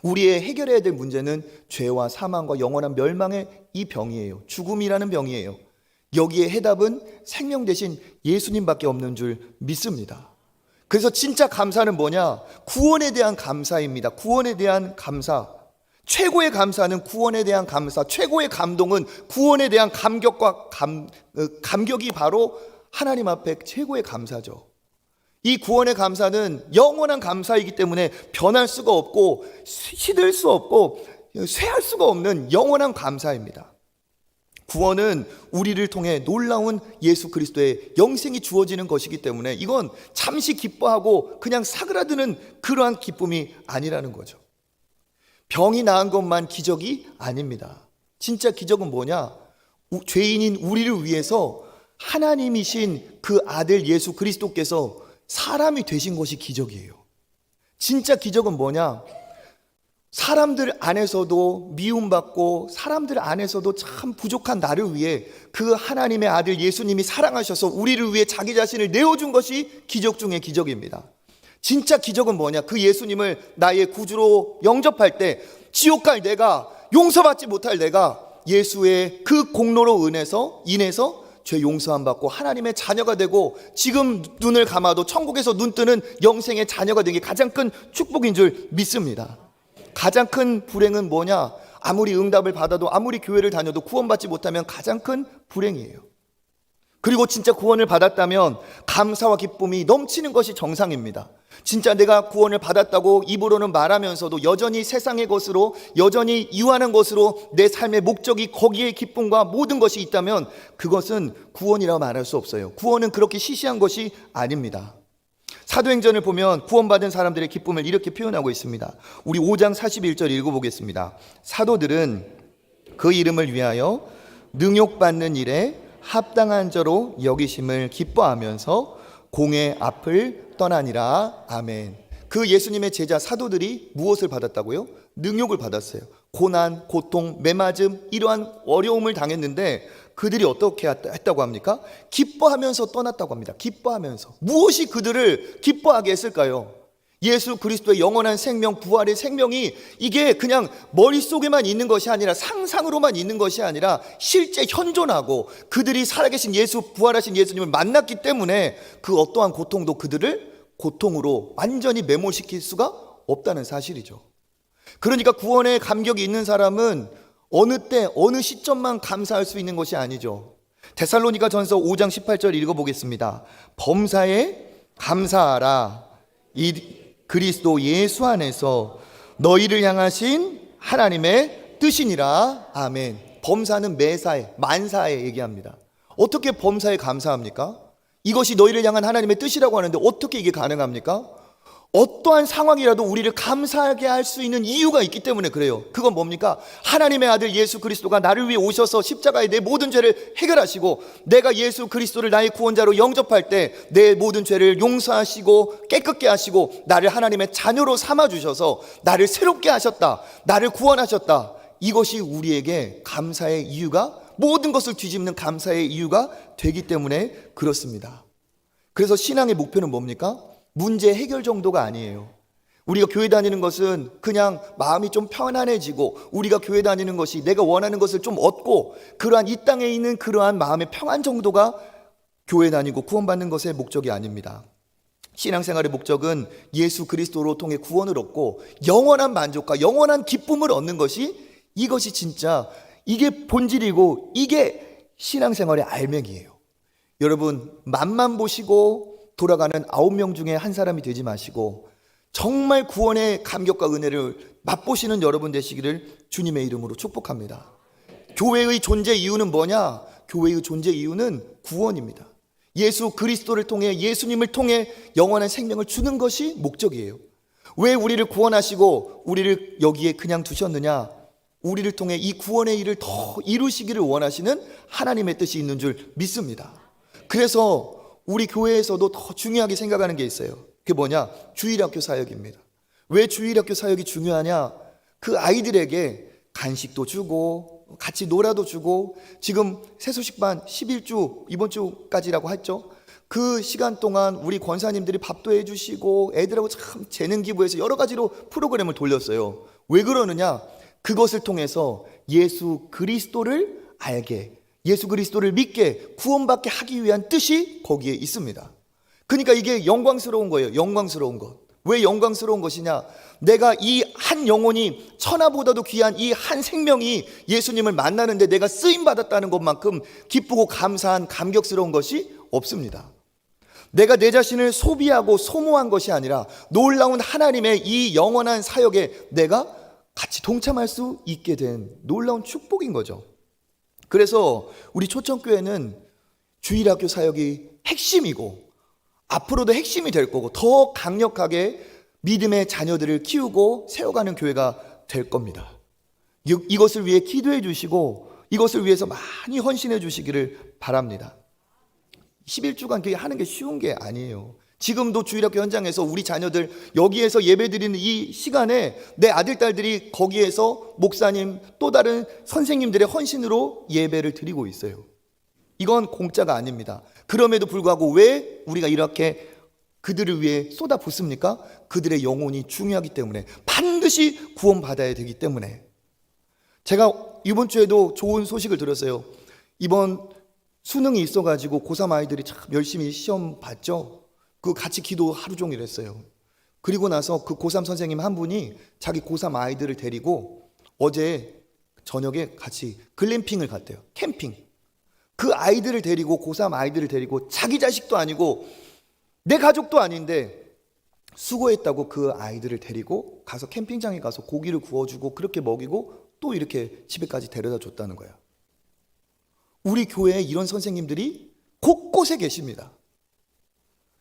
Speaker 1: 우리의 해결해야 될 문제는 죄와 사망과 영원한 멸망의 이 병이에요. 죽음이라는 병이에요. 여기에 해답은 생명 대신 예수님밖에 없는 줄 믿습니다. 그래서 진짜 감사는 뭐냐? 구원에 대한 감사입니다. 구원에 대한 감사. 최고의 감사는 구원에 대한 감사, 최고의 감동은 구원에 대한 감격과 감격이 바로 하나님 앞에 최고의 감사죠. 이 구원의 감사는 영원한 감사이기 때문에 변할 수가 없고 시들 수 없고 쇠할 수가 없는 영원한 감사입니다. 구원은 우리를 통해 놀라운 예수 그리스도의 영생이 주어지는 것이기 때문에 이건 잠시 기뻐하고 그냥 사그라드는 그러한 기쁨이 아니라는 거죠. 병이 나은 것만 기적이 아닙니다. 진짜 기적은 뭐냐? 죄인인 우리를 위해서 하나님이신 그 아들 예수 그리스도께서 사람이 되신 것이 기적이에요. 진짜 기적은 뭐냐? 사람들 안에서도 미움받고 사람들 안에서도 참 부족한 나를 위해 그 하나님의 아들 예수님이 사랑하셔서 우리를 위해 자기 자신을 내어준 것이 기적 중의 기적입니다. 진짜 기적은 뭐냐? 그 예수님을 나의 구주로 영접할 때 지옥 갈 내가, 용서받지 못할 내가 예수의 그 공로로 인해서 죄 용서함 받고 하나님의 자녀가 되고 지금 눈을 감아도 천국에서 눈 뜨는 영생의 자녀가 되는 게 가장 큰 축복인 줄 믿습니다. 가장 큰 불행은 뭐냐? 아무리 응답을 받아도 아무리 교회를 다녀도 구원받지 못하면 가장 큰 불행이에요. 그리고 진짜 구원을 받았다면 감사와 기쁨이 넘치는 것이 정상입니다. 진짜 내가 구원을 받았다고 입으로는 말하면서도 여전히 세상의 것으로, 여전히 유한한 것으로 내 삶의 목적이 거기에 기쁨과 모든 것이 있다면 그것은 구원이라고 말할 수 없어요. 구원은 그렇게 시시한 것이 아닙니다. 사도행전을 보면 구원받은 사람들의 기쁨을 이렇게 표현하고 있습니다. 우리 5장 41절 읽어보겠습니다. 사도들은 그 이름을 위하여 능욕받는 일에 합당한 자로 여기심을 기뻐하면서 공의 앞을 떠나니라. 아멘. 그 예수님의 제자 사도들이 무엇을 받았다고요? 능욕을 받았어요. 고난, 고통, 매맞음, 이러한 어려움을 당했는데 그들이 어떻게 했다고 합니까? 기뻐하면서 떠났다고 합니다. 기뻐하면서. 무엇이 그들을 기뻐하게 했을까요? 예수 그리스도의 영원한 생명, 부활의 생명이 이게 그냥 머릿속에만 있는 것이 아니라, 상상으로만 있는 것이 아니라 실제 현존하고 그들이 살아계신 예수, 부활하신 예수님을 만났기 때문에 그 어떠한 고통도 그들을 고통으로 완전히 매몰시킬 수가 없다는 사실이죠. 그러니까 구원의 감격이 있는 사람은 어느 때 어느 시점만 감사할 수 있는 것이 아니죠. 데살로니가 전서 5장 18절 읽어보겠습니다. 범사에 감사하라. 이 그리스도 예수 안에서 너희를 향하신 하나님의 뜻이니라. 아멘. 범사는 매사에, 만사에 얘기합니다. 어떻게 범사에 감사합니까? 이것이 너희를 향한 하나님의 뜻이라고 하는데 어떻게 이게 가능합니까? 어떠한 상황이라도 우리를 감사하게 할 수 있는 이유가 있기 때문에 그래요. 그건 뭡니까? 하나님의 아들 예수 그리스도가 나를 위해 오셔서 십자가에 내 모든 죄를 해결하시고, 내가 예수 그리스도를 나의 구원자로 영접할 때 내 모든 죄를 용서하시고 깨끗게 하시고 나를 하나님의 자녀로 삼아주셔서 나를 새롭게 하셨다, 나를 구원하셨다. 이것이 우리에게 감사의 이유가, 모든 것을 뒤집는 감사의 이유가 되기 때문에 그렇습니다. 그래서 신앙의 목표는 뭡니까? 문제 해결 정도가 아니에요. 우리가 교회 다니는 것은 그냥 마음이 좀 편안해지고, 우리가 교회 다니는 것이 내가 원하는 것을 좀 얻고, 그러한 이 땅에 있는 그러한 마음의 평안 정도가 교회 다니고 구원받는 것의 목적이 아닙니다. 신앙생활의 목적은 예수 그리스도로 통해 구원을 얻고 영원한 만족과 영원한 기쁨을 얻는 것이, 이것이 진짜 이게 본질이고 이게 신앙생활의 알맹이에요. 여러분, 맛만 보시고 돌아가는 9명 중에 한 사람이 되지 마시고 정말 구원의 감격과 은혜를 맛보시는 여러분 되시기를 주님의 이름으로 축복합니다. 교회의 존재 이유는 뭐냐? 교회의 존재 이유는 구원입니다. 예수 그리스도를 통해, 예수님을 통해 영원한 생명을 주는 것이 목적이에요. 왜 우리를 구원하시고 우리를 여기에 그냥 두셨느냐? 우리를 통해 이 구원의 일을 더 이루시기를 원하시는 하나님의 뜻이 있는 줄 믿습니다. 그래서 우리 교회에서도 더 중요하게 생각하는 게 있어요. 그게 뭐냐? 주일학교 사역입니다. 왜 주일학교 사역이 중요하냐? 그 아이들에게 간식도 주고 같이 놀아도 주고, 지금 새소식반 11주, 이번 주까지라고 했죠. 그 시간 동안 우리 권사님들이 밥도 해주시고 애들하고 참 재능 기부해서 여러 가지로 프로그램을 돌렸어요. 왜 그러느냐? 그것을 통해서 예수 그리스도를 알게, 예수 그리스도를 믿게, 구원받게 하기 위한 뜻이 거기에 있습니다. 그러니까 이게 영광스러운 거예요. 영광스러운 것. 왜 영광스러운 것이냐? 내가 이 한 영혼이, 천하보다도 귀한 이 한 생명이 예수님을 만나는데 내가 쓰임받았다는 것만큼 기쁘고 감사한, 감격스러운 것이 없습니다. 내가 내 자신을 소비하고 소모한 것이 아니라 놀라운 하나님의 이 영원한 사역에 내가 같이 동참할 수 있게 된 놀라운 축복인 거죠. 그래서 우리 초청교회는 주일학교 사역이 핵심이고 앞으로도 핵심이 될 거고, 더 강력하게 믿음의 자녀들을 키우고 세워가는 교회가 될 겁니다. 이것을 위해 기도해 주시고 이것을 위해서 많이 헌신해 주시기를 바랍니다. 11주간 그게 하는 게 쉬운 게 아니에요. 지금도 주일학교 현장에서 우리 자녀들 여기에서 예배드리는 이 시간에 내 아들, 딸들이 거기에서 목사님, 또 다른 선생님들의 헌신으로 예배를 드리고 있어요. 이건 공짜가 아닙니다. 그럼에도 불구하고 왜 우리가 이렇게 그들을 위해 쏟아붓습니까? 그들의 영혼이 중요하기 때문에, 반드시 구원받아야 되기 때문에. 제가 이번 주에도 좋은 소식을 들었어요. 이번 수능이 있어가지고 고3 아이들이 참 열심히 시험 봤죠. 그 같이 기도 하루 종일 했어요. 그리고 나서 그 고3 선생님 한 분이 자기 고3 아이들을 데리고 어제 저녁에 같이 글램핑을 갔대요. 캠핑. 그 아이들을 데리고, 고3 아이들을 데리고, 자기 자식도 아니고 내 가족도 아닌데 수고했다고 그 아이들을 데리고 가서 캠핑장에 가서 고기를 구워주고 그렇게 먹이고 또 이렇게 집에까지 데려다 줬다는 거예요. 우리 교회에 이런 선생님들이 곳곳에 계십니다.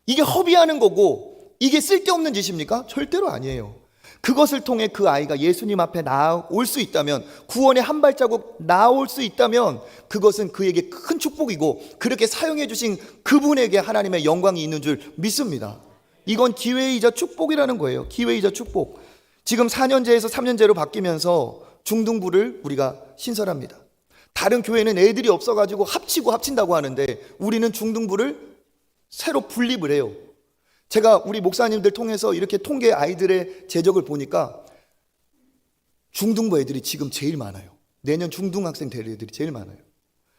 Speaker 1: 이게 허비하는 거고 이게 쓸데없는 짓입니까? 절대로 아니에요. 그것을 통해 그 아이가 예수님 앞에 나올 수 있다면, 구원의 한 발자국 나올 수 있다면 그것은 그에게 큰 축복이고, 그렇게 사용해 주신 그분에게 하나님의 영광이 있는 줄 믿습니다. 이건 기회이자 축복이라는 거예요. 기회이자 축복. 지금 4년제에서 3년제로 바뀌면서 중등부를 우리가 신설합니다. 다른 교회는 애들이 없어가지고 합친다고 하는데, 우리는 중등부를 새로 분립을 해요. 제가 우리 목사님들 통해서 이렇게 통계 아이들의 제적을 보니까 중등부 애들이 지금 제일 많아요. 내년 중등학생 될 애들이 제일 많아요.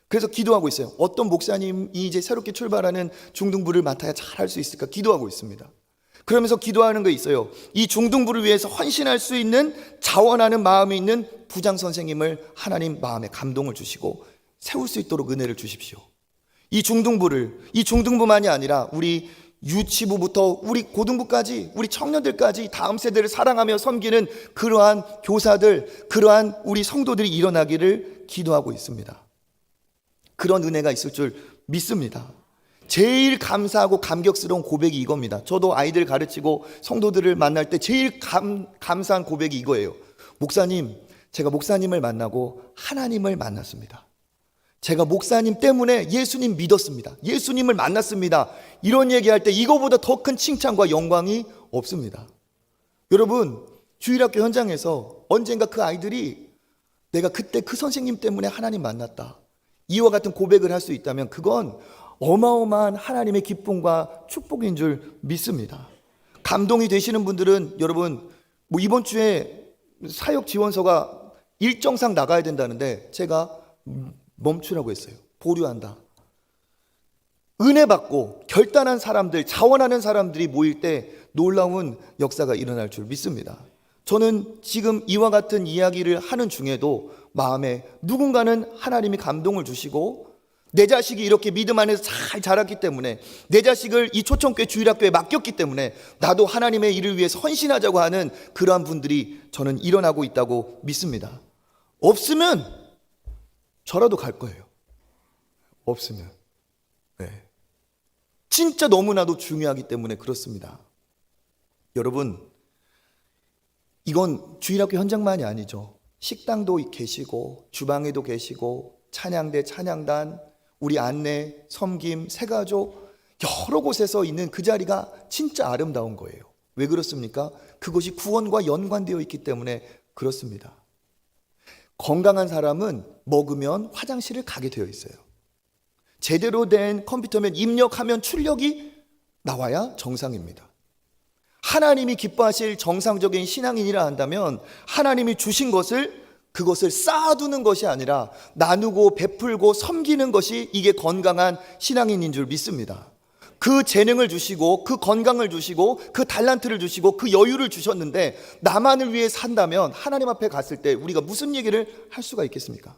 Speaker 1: 그래서 기도하고 있어요. 어떤 목사님이 이제 새롭게 출발하는 중등부를 맡아야 잘할 수 있을까 기도하고 있습니다. 그러면서 기도하는 거 있어요. 이 중등부를 위해서 헌신할 수 있는, 자원하는 마음이 있는 부장 선생님을 하나님 마음에 감동을 주시고 세울 수 있도록 은혜를 주십시오. 이 중등부만이 아니라 우리 유치부부터 우리 고등부까지, 우리 청년들까지 다음 세대를 사랑하며 섬기는 그러한 교사들, 그러한 우리 성도들이 일어나기를 기도하고 있습니다. 그런 은혜가 있을 줄 믿습니다. 제일 감사하고 감격스러운 고백이 이겁니다. 저도 아이들 가르치고 성도들을 만날 때 제일 감사한 고백이 이거예요. 목사님, 제가 목사님을 만나고 하나님을 만났습니다. 제가 목사님 때문에 예수님 믿었습니다. 예수님을 만났습니다. 이런 얘기할 때 이거보다 더 큰 칭찬과 영광이 없습니다. 여러분, 주일학교 현장에서 언젠가 그 아이들이 내가 그때 그 선생님 때문에 하나님 만났다, 이와 같은 고백을 할 수 있다면 그건 어마어마한 하나님의 기쁨과 축복인 줄 믿습니다. 감동이 되시는 분들은 여러분, 이번 주에 사역 지원서가 일정상 나가야 된다는데 제가 멈추라고 했어요. 보류한다. 은혜 받고 결단한 사람들, 자원하는 사람들이 모일 때 놀라운 역사가 일어날 줄 믿습니다. 저는 지금 이와 같은 이야기를 하는 중에도 마음에 누군가는 하나님이 감동을 주시고, 내 자식이 이렇게 믿음 안에서 잘 자랐기 때문에, 내 자식을 이 초청교회 주일학교에 맡겼기 때문에 나도 하나님의 일을 위해서 헌신하자고 하는 그러한 분들이 저는 일어나고 있다고 믿습니다. 없으면 저라도 갈 거예요. 없으면. 네. 진짜 너무나도 중요하기 때문에 그렇습니다. 여러분, 이건 주일학교 현장만이 아니죠. 식당도 계시고, 주방에도 계시고, 찬양대, 찬양단, 우리 안내, 섬김, 새가족, 여러 곳에서 있는 그 자리가 진짜 아름다운 거예요. 왜 그렇습니까? 그것이 구원과 연관되어 있기 때문에 그렇습니다. 건강한 사람은 먹으면 화장실을 가게 되어 있어요. 제대로 된 컴퓨터면 입력하면 출력이 나와야 정상입니다. 하나님이 기뻐하실 정상적인 신앙인이라 한다면 하나님이 주신 것을, 그것을 쌓아두는 것이 아니라 나누고 베풀고 섬기는 것이, 이게 건강한 신앙인인 줄 믿습니다. 그 재능을 주시고, 그 건강을 주시고, 그 달란트를 주시고, 그 여유를 주셨는데 나만을 위해 산다면 하나님 앞에 갔을 때 우리가 무슨 얘기를 할 수가 있겠습니까?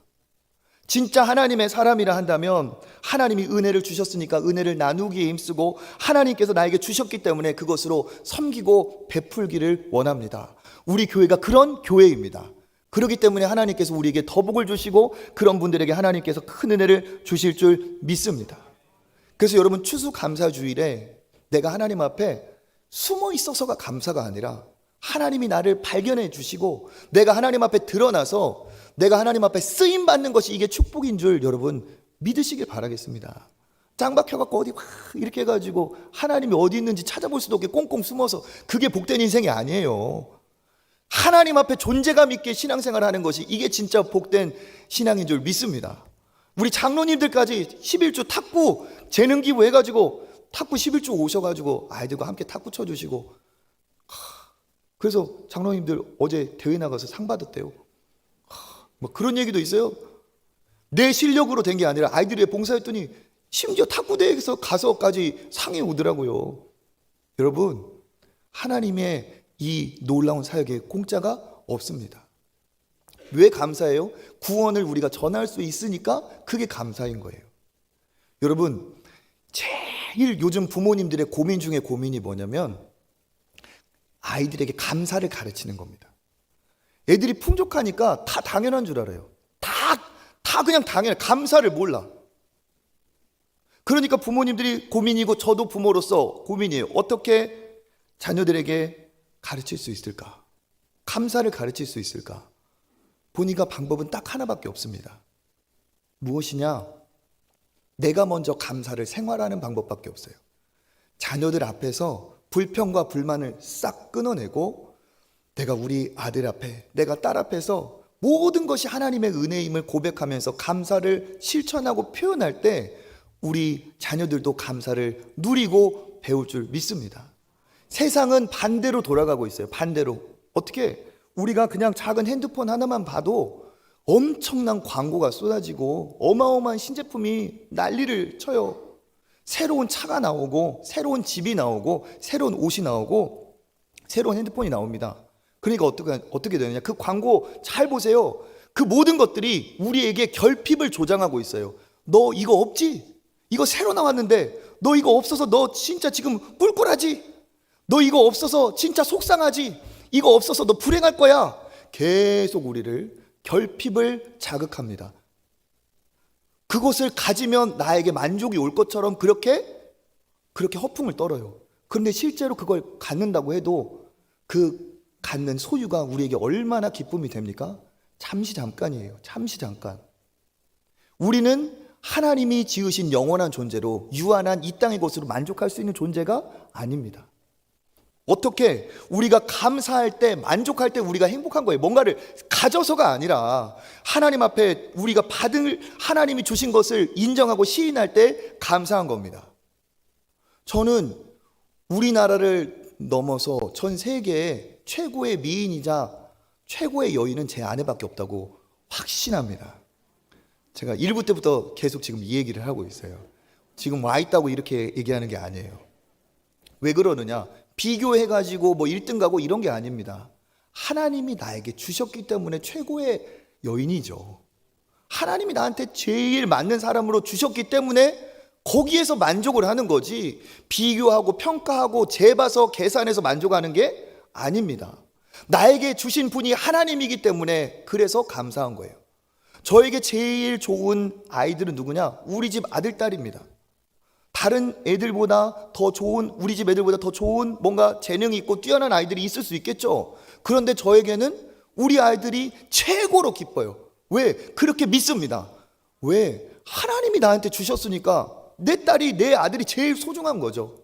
Speaker 1: 진짜 하나님의 사람이라 한다면 하나님이 은혜를 주셨으니까 은혜를 나누기에 힘쓰고, 하나님께서 나에게 주셨기 때문에 그것으로 섬기고 베풀기를 원합니다. 우리 교회가 그런 교회입니다. 그렇기 때문에 하나님께서 우리에게 더 복을 주시고, 그런 분들에게 하나님께서 큰 은혜를 주실 줄 믿습니다. 그래서 여러분, 추수감사주일에 내가 하나님 앞에 숨어 있어서가 감사가 아니라 하나님이 나를 발견해 주시고 내가 하나님 앞에 드러나서 내가 하나님 앞에 쓰임받는 것이, 이게 축복인 줄 여러분 믿으시길 바라겠습니다. 짱 박혀갖고 어디 이렇게 해가지고 하나님이 어디 있는지 찾아볼 수도 없게 꽁꽁 숨어서, 그게 복된 인생이 아니에요. 하나님 앞에 존재감 있게 신앙생활을 하는 것이, 이게 진짜 복된 신앙인 줄 믿습니다. 우리 장로님들까지 11주 탁구 재능기부 해가지고 탁구 11주 오셔가지고 아이들과 함께 탁구 쳐주시고, 그래서 장로님들 어제 대회 나가서 상 받았대요. 뭐 그런 얘기도 있어요. 내 실력으로 된 게 아니라 아이들이 봉사했더니 심지어 탁구 대회에서 가서까지 상이 오더라고요. 여러분, 하나님의 이 놀라운 사역에 공짜가 없습니다. 왜 감사해요? 구원을 우리가 전할 수 있으니까 그게 감사인 거예요. 여러분, 제일 요즘 부모님들의 고민 중에 고민이 뭐냐면 아이들에게 감사를 가르치는 겁니다. 애들이 풍족하니까 다 당연한 줄 알아요. 다 그냥 당연해. 감사를 몰라. 그러니까 부모님들이 고민이고, 저도 부모로서 고민이에요. 어떻게 자녀들에게 가르칠 수 있을까? 감사를 가르칠 수 있을까? 보니까 방법은 딱 하나밖에 없습니다. 무엇이냐? 내가 먼저 감사를 생활하는 방법밖에 없어요. 자녀들 앞에서 불평과 불만을 싹 끊어내고 내가 우리 아들 앞에, 내가 딸 앞에서 모든 것이 하나님의 은혜임을 고백하면서 감사를 실천하고 표현할 때 우리 자녀들도 감사를 누리고 배울 줄 믿습니다. 세상은 반대로 돌아가고 있어요. 반대로. 어떻게? 우리가 그냥 작은 핸드폰 하나만 봐도 엄청난 광고가 쏟아지고 어마어마한 신제품이 난리를 쳐요. 새로운 차가 나오고 새로운 집이 나오고 새로운 옷이 나오고 새로운 핸드폰이 나옵니다. 그러니까 어떻게 되느냐? 그 광고 잘 보세요. 그 모든 것들이 우리에게 결핍을 조장하고 있어요. 너 이거 없지? 이거 새로 나왔는데 너 이거 없어서 너 진짜 지금 꿀꿀하지? 너 이거 없어서 진짜 속상하지? 이거 없어서 너 불행할 거야. 계속 우리를 결핍을 자극합니다. 그것을 가지면 나에게 만족이 올 것처럼 그렇게 허풍을 떨어요. 그런데 실제로 그걸 갖는다고 해도 그 갖는 소유가 우리에게 얼마나 기쁨이 됩니까? 잠시 잠깐이에요. 잠시 잠깐. 우리는 하나님이 지으신 영원한 존재로 유한한 이 땅의 것으로 만족할 수 있는 존재가 아닙니다. 어떻게? 우리가 감사할 때, 만족할 때 우리가 행복한 거예요. 뭔가를 가져서가 아니라 하나님 앞에 우리가 받을, 하나님이 주신 것을 인정하고 시인할 때 감사한 겁니다. 저는 우리나라를 넘어서 전 세계의 최고의 미인이자 최고의 여인은 제 아내밖에 없다고 확신합니다. 제가 1부 때부터 계속 지금 이 얘기를 하고 있어요. 지금 와 있다고 이렇게 얘기하는 게 아니에요. 왜 그러느냐? 비교해가지고 뭐 1등 가고 이런 게 아닙니다. 하나님이 나에게 주셨기 때문에 최고의 여인이죠. 하나님이 나한테 제일 맞는 사람으로 주셨기 때문에 거기에서 만족을 하는 거지, 비교하고 평가하고 재봐서 계산해서 만족하는 게 아닙니다. 나에게 주신 분이 하나님이기 때문에 그래서 감사한 거예요. 저에게 제일 좋은 아이들은 누구냐? 우리 집 아들, 딸입니다. 다른 애들보다 더 좋은, 우리 집 애들보다 더 좋은 뭔가 재능이 있고 뛰어난 아이들이 있을 수 있겠죠. 그런데 저에게는 우리 아이들이 최고로 기뻐요. 왜? 그렇게 믿습니다. 왜? 하나님이 나한테 주셨으니까 내 딸이, 내 아들이 제일 소중한 거죠.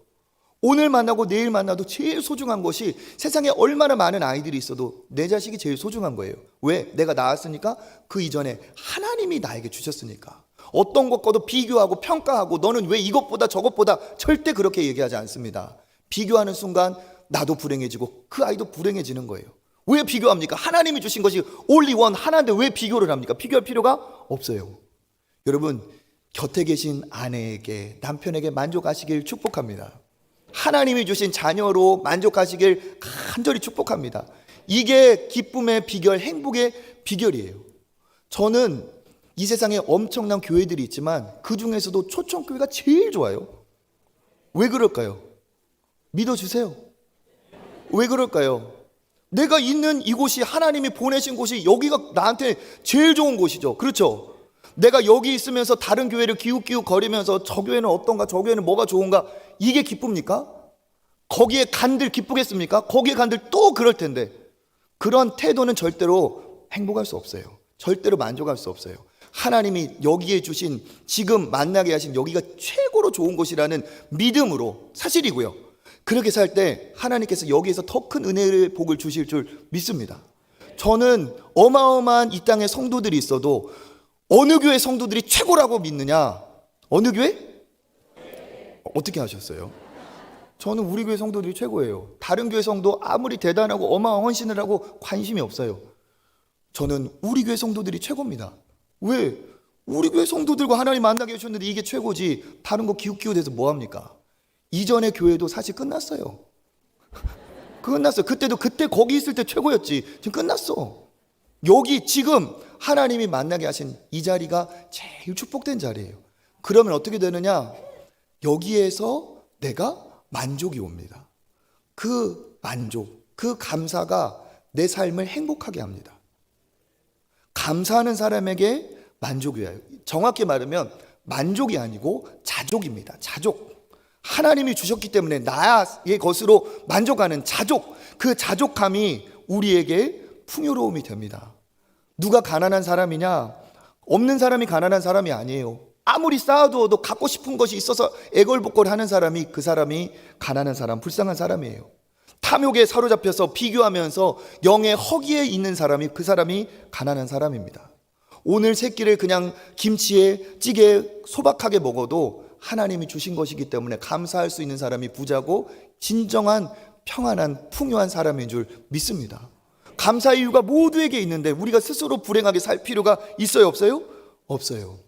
Speaker 1: 오늘 만나고 내일 만나도 제일 소중한 것이, 세상에 얼마나 많은 아이들이 있어도 내 자식이 제일 소중한 거예요. 왜? 내가 낳았으니까, 그 이전에 하나님이 나에게 주셨으니까. 어떤 것과도 비교하고 평가하고 너는 왜 이것보다 저것보다 절대 그렇게 얘기하지 않습니다. 비교하는 순간 나도 불행해지고 그 아이도 불행해지는 거예요. 왜 비교합니까? 하나님이 주신 것이 only one 하나인데 왜 비교를 합니까? 비교할 필요가 없어요. 여러분, 곁에 계신 아내에게, 남편에게 만족하시길 축복합니다. 하나님이 주신 자녀로 만족하시길 간절히 축복합니다. 이게 기쁨의 비결, 행복의 비결이에요. 저는 이 세상에 엄청난 교회들이 있지만 그 중에서도 초청교회가 제일 좋아요. 왜 그럴까요? 믿어주세요. 왜 그럴까요? 내가 있는 이곳이, 하나님이 보내신 곳이 여기가 나한테 제일 좋은 곳이죠. 그렇죠? 내가 여기 있으면서 다른 교회를 기웃기웃 거리면서 저 교회는 어떤가, 저 교회는 뭐가 좋은가, 이게 기쁩니까? 거기에 간들 기쁘겠습니까? 거기에 간들 또 그럴 텐데, 그런 태도는 절대로 행복할 수 없어요. 절대로 만족할 수 없어요. 하나님이 여기에 주신, 지금 만나게 하신 여기가 최고로 좋은 곳이라는 믿음으로, 사실이고요. 그렇게 살 때 하나님께서 여기에서 더 큰 은혜의 복을 주실 줄 믿습니다. 저는 어마어마한 이 땅에 성도들이 있어도 어느 교회 성도들이 최고라고 믿느냐? 어느 교회? 어떻게 하셨어요? 저는 우리 교회 성도들이 최고예요. 다른 교회 성도 아무리 대단하고 어마어마한 헌신을 하고 관심이 없어요. 저는 우리 교회 성도들이 최고입니다. 왜? 우리 교회 성도들과 하나님 만나게 해주셨는데 이게 최고지, 다른 거 기웃기웃해서 뭐합니까? 이전의 교회도 사실 끝났어요. 끝났어요. 그때도 그때 거기 있을 때 최고였지. 지금 끝났어. 여기 지금 하나님이 만나게 하신 이 자리가 제일 축복된 자리예요. 그러면 어떻게 되느냐? 여기에서 내가 만족이 옵니다. 그 만족, 그 감사가 내 삶을 행복하게 합니다. 감사하는 사람에게 만족이 와요. 정확히 말하면 만족이 아니고 자족입니다. 자족. 하나님이 주셨기 때문에 나의 것으로 만족하는 자족. 그 자족함이 우리에게 풍요로움이 됩니다. 누가 가난한 사람이냐? 없는 사람이 가난한 사람이 아니에요. 아무리 쌓아두어도 갖고 싶은 것이 있어서 애걸복걸하는 사람이, 그 사람이 가난한 사람, 불쌍한 사람이에요. 탐욕에 사로잡혀서 비교하면서 영의 허기에 있는 사람이, 그 사람이 가난한 사람입니다. 오늘 세 끼를 그냥 김치에, 찌개에 소박하게 먹어도 하나님이 주신 것이기 때문에 감사할 수 있는 사람이 부자고 진정한 평안한 풍요한 사람인 줄 믿습니다. 감사의 이유가 모두에게 있는데 우리가 스스로 불행하게 살 필요가 있어요, 없어요? 없어요.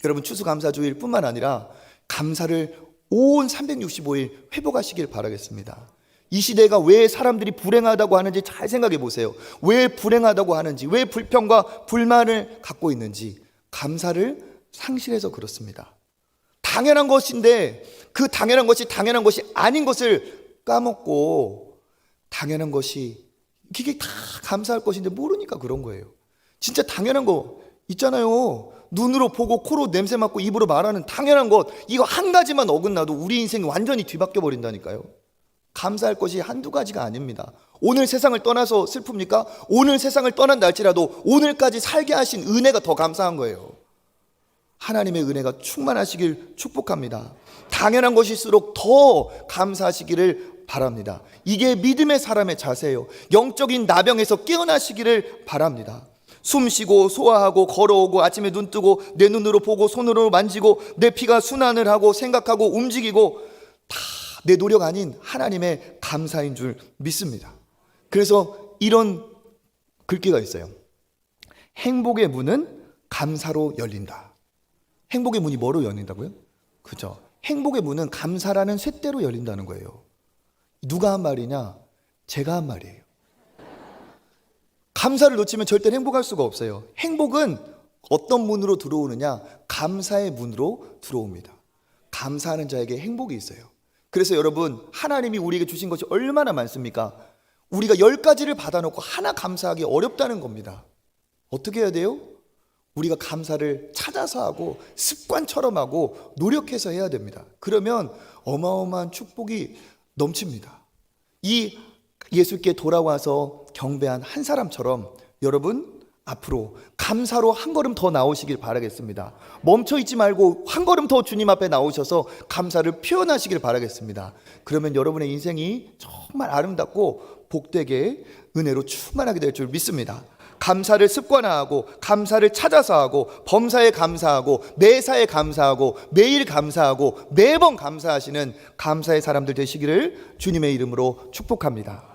Speaker 1: 여러분, 추수감사주일 뿐만 아니라 감사를 온 365일 회복하시길 바라겠습니다. 이 시대가 왜 사람들이 불행하다고 하는지 잘 생각해 보세요. 왜 불행하다고 하는지, 왜 불평과 불만을 갖고 있는지, 감사를 상실해서 그렇습니다. 당연한 것인데 그 당연한 것이 당연한 것이 아닌 것을 까먹고, 당연한 것이 이게 다 감사할 것인데 모르니까 그런 거예요. 진짜 당연한 거 있잖아요. 눈으로 보고 코로 냄새 맡고 입으로 말하는 당연한 것, 이거 한 가지만 어긋나도 우리 인생이 완전히 뒤바뀌어 버린다니까요. 감사할 것이 한두 가지가 아닙니다. 오늘 세상을 떠나서 슬픕니까? 오늘 세상을 떠난다 할지라도 오늘까지 살게 하신 은혜가 더 감사한 거예요. 하나님의 은혜가 충만하시길 축복합니다. 당연한 것일수록 더 감사하시기를 바랍니다. 이게 믿음의 사람의 자세예요. 영적인 나병에서 깨어나시기를 바랍니다. 숨 쉬고 소화하고 걸어오고 아침에 눈 뜨고 내 눈으로 보고 손으로 만지고 내 피가 순환을 하고 생각하고 움직이고 다 내 노력 아닌 하나님의 감사인 줄 믿습니다. 그래서 이런 글귀가 있어요. 행복의 문은 감사로 열린다. 행복의 문이 뭐로 열린다고요? 그죠? 행복의 문은 감사라는 쇳대로 열린다는 거예요. 누가 한 말이냐? 제가 한 말이에요. 감사를 놓치면 절대 행복할 수가 없어요. 행복은 어떤 문으로 들어오느냐? 감사의 문으로 들어옵니다. 감사하는 자에게 행복이 있어요. 그래서 여러분, 하나님이 우리에게 주신 것이 얼마나 많습니까? 우리가 10가지를 받아놓고 하나 감사하기 어렵다는 겁니다. 어떻게 해야 돼요? 우리가 감사를 찾아서 하고 습관처럼 하고 노력해서 해야 됩니다. 그러면 어마어마한 축복이 넘칩니다. 이 예수께 돌아와서 경배한 한 사람처럼 여러분 앞으로 감사로 한 걸음 더 나오시길 바라겠습니다. 멈춰있지 말고 한 걸음 더 주님 앞에 나오셔서 감사를 표현하시길 바라겠습니다. 그러면 여러분의 인생이 정말 아름답고 복되게 은혜로 충만하게 될 줄 믿습니다. 감사를 습관화하고 감사를 찾아서 하고 범사에 감사하고 매사에 감사하고 매일 감사하고 매번 감사하시는 감사의 사람들 되시기를 주님의 이름으로 축복합니다.